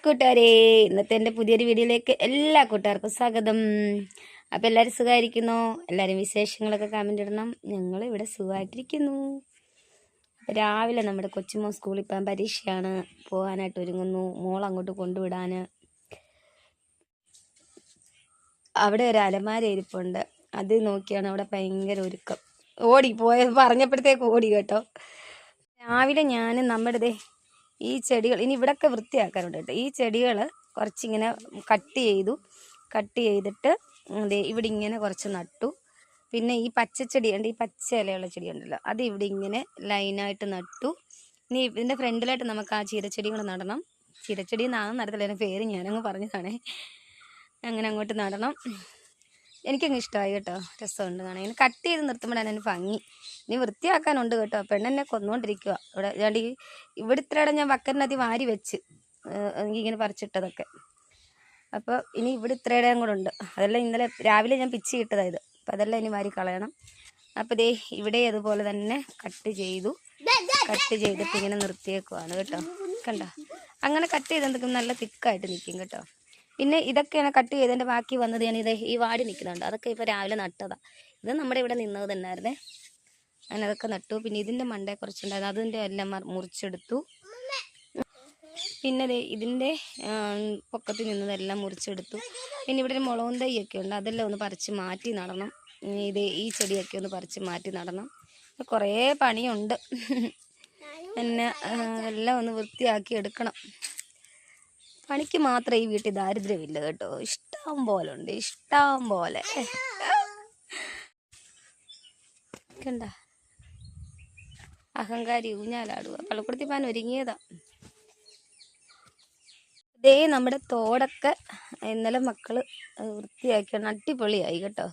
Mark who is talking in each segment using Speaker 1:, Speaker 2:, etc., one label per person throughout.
Speaker 1: കൂട്ടുകാരെ, ഇന്നത്തെ എൻ്റെ പുതിയൊരു വീഡിയോയിലേക്ക് എല്ലാ കൂട്ടുകാർക്കും സ്വാഗതം. അപ്പോൾ എല്ലാവരും സുഖമായിരിക്കുന്നു? എല്ലാവരും വിശേഷങ്ങളൊക്കെ കമൻ്റ് ഇടണം. ഞങ്ങൾ ഇവിടെ സുഖമായിട്ടിരിക്കുന്നു. അപ്പോൾ രാവിലെ നമ്മുടെ കൊച്ചുമോൻ സ്കൂളിൽ പോകാൻ പരീക്ഷയാണ്, പോകാനായിട്ട് ഒരുങ്ങുന്നു. മോൾ അങ്ങോട്ട് കൊണ്ടുവിടാൻ. അവിടെ ഒരു അലമാര ഇരിപ്പുണ്ട്, അത് നോക്കിയാണ് അവിടെ ഭയങ്കര ഒരുക്കം. ഓടിപ്പോയത് പറഞ്ഞപ്പോഴത്തേക്ക് ഓടി കേട്ടോ. രാവിലെ ഞാൻ നമ്മുടെ ഈ ചെടികൾ ഇനി ഇവിടെയൊക്കെ വൃത്തിയാക്കാനുണ്ട് കേട്ടോ. ഈ ചെടികൾ കുറച്ചിങ്ങനെ കട്ട് ചെയ്തിട്ട് ഇവിടെ ഇങ്ങനെ കുറച്ച് നട്ടു. പിന്നെ ഈ പച്ചച്ചെടിയുണ്ട്, ഈ പച്ച ഇലയുള്ള ചെടിയുണ്ടല്ലോ, അത് ഇവിടെ ഇങ്ങനെ ലൈനായിട്ട് നട്ടു. ഇനി ഇതിൻ്റെ ഫ്രണ്ടിലായിട്ട് നമുക്ക് ആ ചീരച്ചെടികൾ നടണം. ചീരച്ചെടി എന്നാണ് നടത്തില്ല, എൻ്റെ പേര് ഞാനങ്ങ് പറഞ്ഞതാണേ. അങ്ങനെ അങ്ങോട്ട് നടണം. എനിക്കങ്ങ് ഇഷ്ടമായി കേട്ടോ, രസമുണ്ട് കാണാൻ. ഇങ്ങനെ കട്ട് ചെയ്ത് നിർത്തുമ്പോഴാണ് അതിന് ഭംഗി. ഇനി വൃത്തിയാക്കാനുണ്ട് കേട്ടോ. പെണ്ണെന്നെ കൊന്നുകൊണ്ടിരിക്കുക ഇവിടെ. ഇവിടെ ഇത്രയുടെ ഞാൻ വക്കറിനകത്ത് വാരി വെച്ച് എനിക്കിങ്ങനെ പറിച്ചിട്ടതൊക്കെ. അപ്പോൾ ഇനി ഇവിടെ ഇത്രയുടെയും കൂടെ ഉണ്ട്. അതെല്ലാം ഇന്നലെ രാവിലെ ഞാൻ പിച്ചി ഇട്ടതായത്. അപ്പോൾ അതെല്ലാം ഇനി വാരി കളയണം. അപ്പോൾ ഇവിടെ അതുപോലെ തന്നെ കട്ട് ചെയ്തിട്ട് ഇങ്ങനെ നിർത്തിയേക്കുവാണ് കേട്ടോ. കണ്ടോ, അങ്ങനെ കട്ട് ചെയ്തെന്തെങ്കിലും നല്ല തിക്കായിട്ട് നിൽക്കും കേട്ടോ. പിന്നെ ഇതൊക്കെയാണ് കട്ട് ചെയ്തതിൻ്റെ ബാക്കി വന്നത്. ഞാൻ ഈ വാടി നിൽക്കുന്നുണ്ട്, അതൊക്കെ ഇപ്പോൾ രാവിലെ നട്ടതാണ്. ഇത് നമ്മുടെ ഇവിടെ നിന്നത് തന്നെയായിരുന്നേ. അങ്ങനെ അതൊക്കെ നട്ടു. പിന്നെ ഇതിൻ്റെ മണ്ടയെ കുറച്ചുണ്ടായിരുന്നു, അതിൻ്റെ എല്ലാം മുറിച്ചെടുത്തു. പിന്നെ ഇതിൻ്റെ പൊക്കത്തിൽ നിന്നതെല്ലാം മുറിച്ചെടുത്തു. പിന്നെ ഇവിടെ ഒരു മുളകും തൈയൊക്കെ ഉണ്ട്, അതെല്ലാം ഒന്ന് പറിച്ച് മാറ്റി നടണം. ഈ ചെടിയൊക്കെ ഒന്ന് പറിച്ച് മാറ്റി നടണം. കുറേ പണിയുണ്ട്. പിന്നെ അതെല്ലാം ഒന്ന് വൃത്തിയാക്കി എടുക്കണം. പണിക്ക് മാത്രം ഈ വീട്ടിൽ ദാരിദ്ര്യമില്ല കേട്ടോ, ഇഷ്ടം പോലെ ഉണ്ട്, ഇഷ്ടം പോലെ. കണ്ട അഹങ്കാരി ഊഞ്ഞാലാടുക, പള്ളിക്കുടത്തി പാൻ ഒരുങ്ങിയതാ. നമ്മുടെ തോടൊക്കെ ഇന്നലെ മക്കള് വൃത്തിയാക്കിയാണ്, അടിപൊളിയായി കേട്ടോ.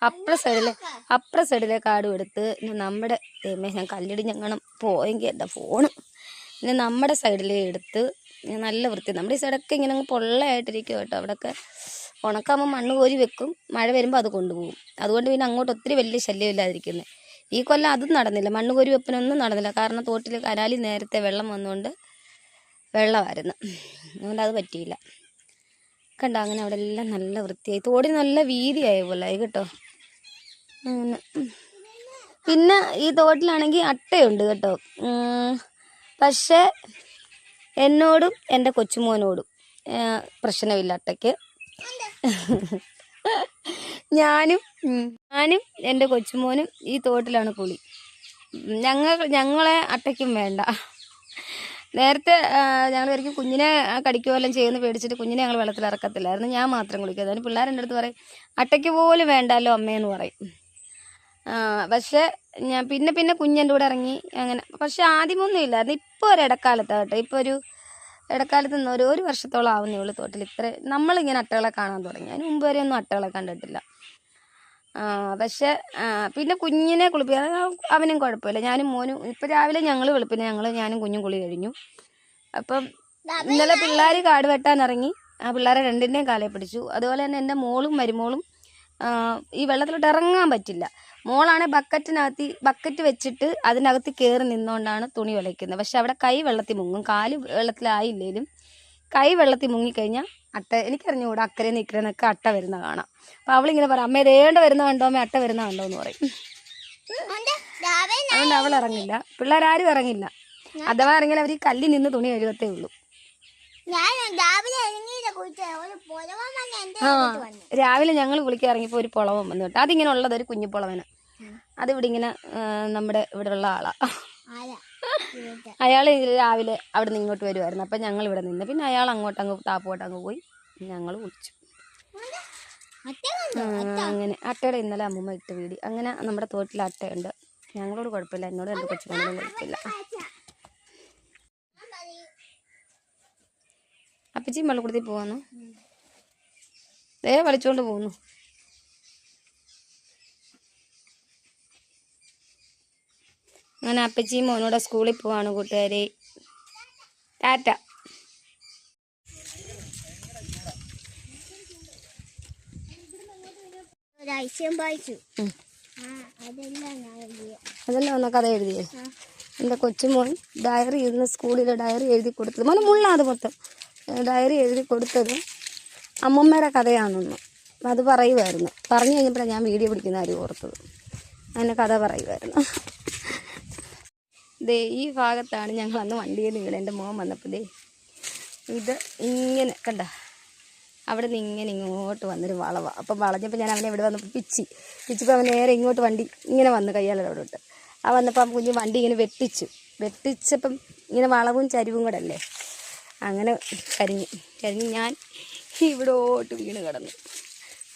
Speaker 1: അപ്പുറ സൈഡിലെ കാടും എടുത്ത് നമ്മുടെ ഞാൻ കല്ലിടി ഞങ്ങൾ പോയെങ്കിൽ എൻ്റെ ഫോണ് പിന്നെ നമ്മുടെ സൈഡിലേ എടുത്ത് നല്ല വൃത്തി. നമ്മുടെ ഈ സൈഡൊക്കെ ഇങ്ങനെ പൊള്ളയായിട്ടിരിക്കും കേട്ടോ. അവിടെയൊക്കെ ഉണക്കാകുമ്പോൾ മണ്ണ് കോരി വെക്കും, മഴ വരുമ്പോൾ അത് കൊണ്ടുപോകും. അതുകൊണ്ട് പിന്നെ അങ്ങോട്ട് ഒത്തിരി വലിയ ശല്യമില്ലാതിരിക്കുന്നത്. ഈ കൊല്ലം അതും നടന്നില്ല, മണ്ണ് കോരി വെപ്പിനൊന്നും നടന്നില്ല. കാരണം തോട്ടിൽ കനാലിൽ നേരത്തെ വെള്ളം വന്നുകൊണ്ട് വെള്ളമായിരുന്നു, അതുകൊണ്ട് അത് പറ്റിയില്ല. കണ്ടോ, അങ്ങനെ അവിടെ എല്ലാം നല്ല വൃത്തിയായി, തോടിന് നല്ല വീതിയായ പോലെ ആയി കേട്ടോ. അങ്ങനെ പിന്നെ ഈ തോട്ടിലാണെങ്കിൽ അട്ടയുണ്ട് കേട്ടോ. പക്ഷേ എന്നോടും എൻ്റെ കൊച്ചുമോനോടും പ്രശ്നമില്ല അട്ടയ്ക്ക്. ഞാനും എൻ്റെ കൊച്ചുമോനും ഈ തോട്ടിലാണ് കുളി. ഞങ്ങളെ അട്ടയ്ക്കും വേണ്ട. നേരത്തെ ഞങ്ങൾ ഒരിക്കലും കുഞ്ഞിനെ കടിക്കുവെല്ലാം ചെയ്യുന്ന പേടിച്ചിട്ട് കുഞ്ഞിനെ ഞങ്ങൾ വെള്ളത്തിൽ ഇറക്കത്തില്ലായിരുന്നു, ഞാൻ മാത്രം കുളിക്കും. അതിന് പിള്ളേരെൻ്റെ അടുത്ത് പറയും അട്ടയ്ക്ക് പോലും വേണ്ടല്ലോ അമ്മയെന്ന് പറയും. പക്ഷേ ഞാൻ പിന്നെ കുഞ്ഞിൻ്റെ കൂടെ ഇറങ്ങി അങ്ങനെ. പക്ഷെ ആദ്യമൊന്നും ഇല്ലായിരുന്നു, ഇപ്പോൾ ഒരു ഇടക്കാലത്താണ് കേട്ടോ. ഇപ്പോൾ ഒരു ഇടക്കാലത്ത് നിന്ന് ഒരു വർഷത്തോളം ആവുന്നേ ഉള്ളൂ തോട്ടിൽ ഇത്ര നമ്മളിങ്ങനെ അട്ടകളെ കാണാൻ തുടങ്ങി. അതിന് മുമ്പ് വരെ ഒന്നും അട്ടകളെ കണ്ടിട്ടില്ല. പക്ഷേ പിന്നെ കുഞ്ഞിനെ കുളിപ്പിക്കാൻ അവനും കുഴപ്പമില്ല, ഞാനും മോനും. ഇപ്പം രാവിലെ ഞങ്ങൾ വെളുപ്പിനെ ഞാനും കുഞ്ഞും കുളി കഴിഞ്ഞു. അപ്പം ഇന്നലെ പിള്ളേർ കാട് വെട്ടാൻ ഇറങ്ങി, ആ പിള്ളേരെ രണ്ടിൻ്റെയും കാലേ പിടിച്ചു. അതുപോലെ തന്നെ എൻ്റെ മോളും മരുമോളും ഈ വെള്ളത്തിലോട്ട് ഇറങ്ങാൻ പറ്റില്ല. മോളാണെ ബക്കറ്റ് വെച്ചിട്ട് അതിനകത്ത് കയറി നിന്നുകൊണ്ടാണ് തുണി വിളയ്ക്കുന്നത്. പക്ഷെ അവിടെ കൈ വെള്ളത്തിൽ മുങ്ങും, കാല് വെള്ളത്തിലായില്ലേലും കൈ വെള്ളത്തിൽ മുങ്ങിക്കഴിഞ്ഞാൽ അട്ട, എനിക്കറിഞ്ഞുകൂടാ, അക്കരെ നിൽക്കരെന്നൊക്കെ അട്ട വരുന്ന കാണാം. അപ്പോൾ അവളിങ്ങനെ പറയും അമ്മ ഇതേണ്ട വരുന്ന കണ്ടോ, അമ്മ അട്ട വരുന്ന കണ്ടോ എന്ന് പറയും. അതുകൊണ്ട് അവൾ ഇറങ്ങില്ല, പിള്ളേരാരും ഇറങ്ങില്ല. അഥവാ ഇറങ്ങിയാൽ അവർ ഈ കല്ലിൽ നിന്ന് തുണി കഴുകത്തേ ഉള്ളൂ. രാവിലെ ഞങ്ങൾ കുളിക്കാൻ ഇറങ്ങിയപ്പോൾ ഒരു പുളവൻ വന്നു കേട്ടോ. അതിങ്ങനെ ഉള്ളത് ഒരു കുഞ്ഞു പുളവന്. അതിവിടെ ഇങ്ങനെ നമ്മുടെ ഇവിടെ ഉള്ള ആളാ. അയാൾ രാവിലെ അവിടെ നിന്ന് ഇങ്ങോട്ട് വരുമായിരുന്നു. അപ്പം ഞങ്ങൾ ഇവിടെ നിന്ന്, പിന്നെ അയാൾ അങ്ങ് താപ്പോട്ടങ്ങ് പോയി, ഞങ്ങൾ കുളിച്ചു. അങ്ങനെ അട്ടയുടെ ഇന്നലെ അമ്മൂമ്മ ഇട്ട് വീടി. അങ്ങനെ നമ്മുടെ തോട്ടിൽ അട്ടയുണ്ട്. ഞങ്ങളോട് കുഴപ്പമില്ല, എന്നോട് എൻ്റെ കൊച്ചുമോനോടും കുഴപ്പമില്ല. അപ്പച്ചിയും വെള്ളക്കുടത്തിൽ പോവാന്നു, വലിച്ചോണ്ട് പോകുന്നു. അങ്ങനെ അപ്പച്ചിയും മോനോടെ സ്കൂളിൽ പോവാണ് കൂട്ടുകാരെ. ടാറ്റ. അതെല്ലാം ഒന്ന് കഥ എഴുതിയേ. എൻ്റെ കൊച്ചുമോൻ ഡയറി ഇരുന്ന് സ്കൂളിലെ ഡയറി എഴുതി കൊടുത്തത്. മോനെ മുള്ളാതെ മൊത്തം ഡയറി എഴുതി കൊടുത്തത് അമ്മൂമ്മയുടെ കഥയാണെന്ന് അത് പറയുമായിരുന്നു. പറഞ്ഞു കഴിഞ്ഞപ്പോഴാണ് ഞാൻ വീഡിയോ പിടിക്കുന്ന കാര്യം ഓർത്തത്. അങ്ങനെ കഥ പറയുമായിരുന്നു. ദേ ഈ ഭാഗത്താണ് ഞങ്ങൾ അന്ന് വണ്ടിയിൽ നിന്ന് വീട്. എൻ്റെ മോൻ വന്നപ്പോൾ ദേ ഇത് ഇങ്ങനെ കണ്ട അവിടെ നിന്ന് ഇങ്ങനെ ഇങ്ങോട്ട് വന്നൊരു വളവാണ്. അപ്പം വളഞ്ഞപ്പോൾ ഞാൻ അവനെ ഇവിടെ വന്നപ്പോൾ പിച്ചിപ്പോൾ അവൻ നേരെ ഇങ്ങോട്ട് വണ്ടി ഇങ്ങനെ വന്ന് കയ്യാലെ അവിടെ ഇട്ട് വന്നപ്പോൾ കുഞ്ഞ് വണ്ടി ഇങ്ങനെ വെട്ടിച്ചപ്പം ഇങ്ങനെ വളവും ചരിവും കൂടെ അല്ലേ, അങ്ങനെ കരിഞ്ഞ് ഞാൻ ഇവിടോട്ട് വീണ് കിടന്നു.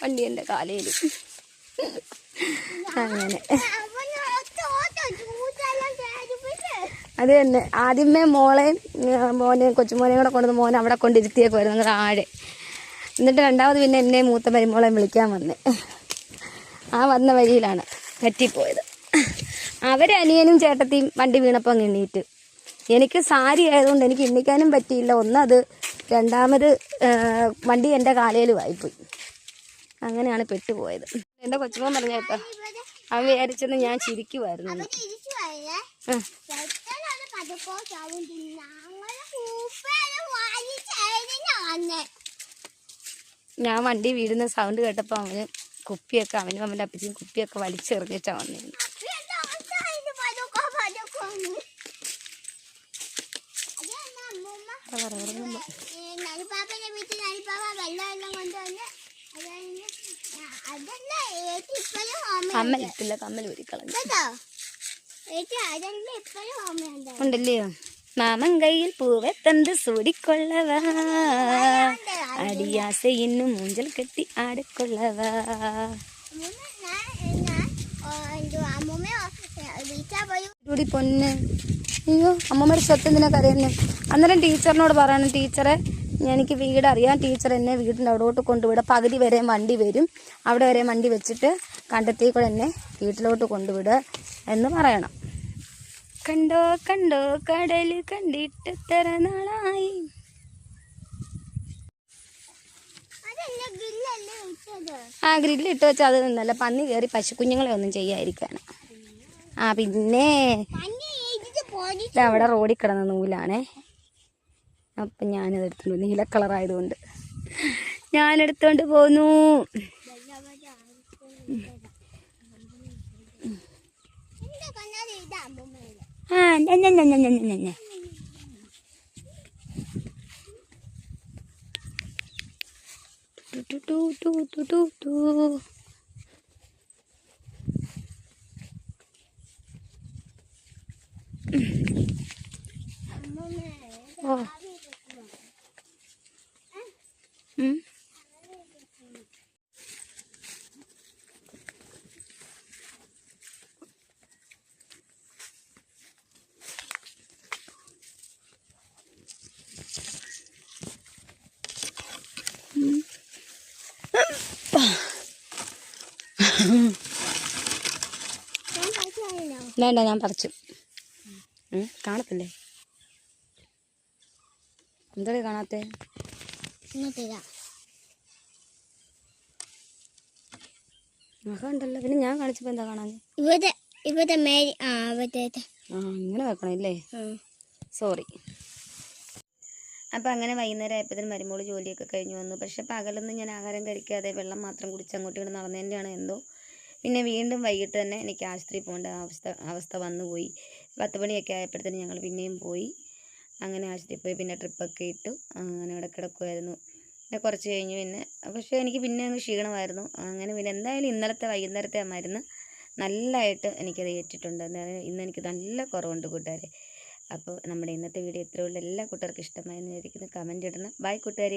Speaker 1: വണ്ടി എൻ്റെ കാലയിൽ അങ്ങനെ. അത് തന്നെ ആദ്യമേ മോനെയും കൊച്ചുമോനെയും കൂടെ കൊണ്ടുവന്ന് മോനെ അവിടെ കൊണ്ടിരുത്തിയേക്കുമായിരുന്നു ഞങ്ങൾ താഴെ. എന്നിട്ട് രണ്ടാമത് പിന്നെ എന്നെ മൂത്ത മരുമോളെ വിളിക്കാൻ വന്നേ. ആ വന്ന വഴിയിലാണ് പറ്റിപ്പോയത്. അവരനിയനും ചേട്ടത്തിയും വണ്ടി വീണപ്പോൾ അങ്ങ് എണ്ണീറ്റ്. എനിക്ക് സാരി ആയതുകൊണ്ട് എനിക്ക് എണ്ണിക്കാനും പറ്റിയില്ല. ഒന്നത് രണ്ടാമത് വണ്ടി എൻ്റെ കാലയിൽ വായിപ്പോയി. അങ്ങനെയാണ് പെട്ടുപോയത്. എൻ്റെ കൊച്ചുമോൻ പറഞ്ഞ കേട്ടോ, അവൻ വിചാരിച്ചെന്ന് ഞാൻ ചിരിക്കുമായിരുന്നു. ഞാൻ വണ്ടി വീഴുന്ന സൗണ്ട് കേട്ടപ്പോൾ അവന് കുപ്പിയൊക്കെ അവനും അവൻ്റെ അപ്പച്ചിയും കുപ്പിയൊക്കെ വലിച്ചെറിഞ്ഞിട്ടാണ് വന്നിരുന്നു. കമ്മലിട്ടില്ല, കമ്മൽ ഊരിക്കളഞ്ഞു ഉണ്ടല്ലയോ. മാമൻ കയ്യിൽ പൂവെത്തന്ത് സൂടിക്കൊള്ളവാ, അടിയാസ ഇന്നും മൂഞ്ചൽ കെട്ടി ആടിക്കൊള്ളവാ. പൊന്ന് അയ്യോ അമ്മമ്മയുടെ സ്വത്ത് എന്തിനാ കരയുന്നേ? അന്നേരം ടീച്ചറിനോട് പറയണം, ടീച്ചറെ എനിക്ക് വീടറിയാം, ടീച്ചർ എന്നെ വീടിൻ്റെ അവിടോട്ട് കൊണ്ടുവിടാം, പകുതി വരെ വണ്ടി വരും, അവിടെ വരെ വണ്ടി വെച്ചിട്ട് കണ്ടെത്തി കൂടെ എന്നെ വീട്ടിലോട്ട് കൊണ്ടുവിടുക എന്ന് പറയണം. കണ്ടോ കണ്ടോ കടൽ കണ്ടിട്ട് എത്ര നാളായി. ആ ഗ്രില്ല് ഇട്ട് വെച്ചാൽ അത് നിന്നല്ല, പന്നി കയറി പശുക്കുഞ്ഞുങ്ങളെ ഒന്നും ചെയ്യാതിരിക്കാണ്. ആ പിന്നെ അവിടെ റോഡിൽ കിടന്ന നൂലാണേ. അപ്പം ഞാനത് എടുത്തോണ്ട് നീല കളറായതുകൊണ്ട് ഞാനെടുത്തോണ്ട് പോന്നു. ആ ഓ വേണ്ട ഞാൻ പറിച്ചു. കാണത്തില്ലേ? എന്താ കാണാത്തെ? ഉണ്ടല്ലോ. പിന്നെ ഞാൻ കാണിച്ചപ്പോ എന്താ കാണാൻ? ഇങ്ങനെ വെക്കണം അല്ലേ? സോറി. അപ്പം അങ്ങനെ വൈകുന്നേരം ആയപ്പോഴത്തേനും മരുമോള് ജോലിയൊക്കെ കഴിഞ്ഞ് വന്നു. പക്ഷെ പകലൊന്നും ഞാൻ ആഹാരം കഴിക്കാതെ വെള്ളം മാത്രം കുടിച്ച് അങ്ങോട്ട് ഇങ്ങനെ നടന്നതിൻ്റെയാണ് എന്തോ. പിന്നെ വീണ്ടും വൈകിട്ട് തന്നെ എനിക്ക് ആശുപത്രിയിൽ പോകേണ്ട അവസ്ഥ വന്നുപോയി. 10 മണിയൊക്കെ ആയപ്പോഴത്തേനും ഞങ്ങൾ പിന്നെയും പോയി. അങ്ങനെ ആശുപത്രിയിൽ പോയി. പിന്നെ ട്രിപ്പൊക്കെ ഇട്ടു. അങ്ങനെ ഇവിടെ കിടക്കുമായിരുന്നു. പിന്നെ കുറച്ച് കഴിഞ്ഞ് പിന്നെ പക്ഷേ എനിക്ക് പിന്നെ അങ്ങ് ക്ഷീണമായിരുന്നു. അങ്ങനെ പിന്നെ എന്തായാലും ഇന്നലത്തെ വൈകുന്നേരത്തെ ആ മരുന്ന് നല്ലതായിട്ട് എനിക്കത് ഏറ്റിട്ടുണ്ട്. എന്തായാലും ഇന്ന് എനിക്ക് നല്ല കുറവുണ്ട് കൂട്ടുകാരെ. അപ്പോൾ നമ്മുടെ ഇന്നത്തെ വീഡിയോ ഇത്രയേ ഉള്ളൂ. എല്ലാ കൂട്ടുകാർക്കും ഇഷ്ടമായെന്ന് വിചാരിക്കുന്നു. കമൻറ്റ് ഇടണം. ബൈ കൂട്ടുകാരെ.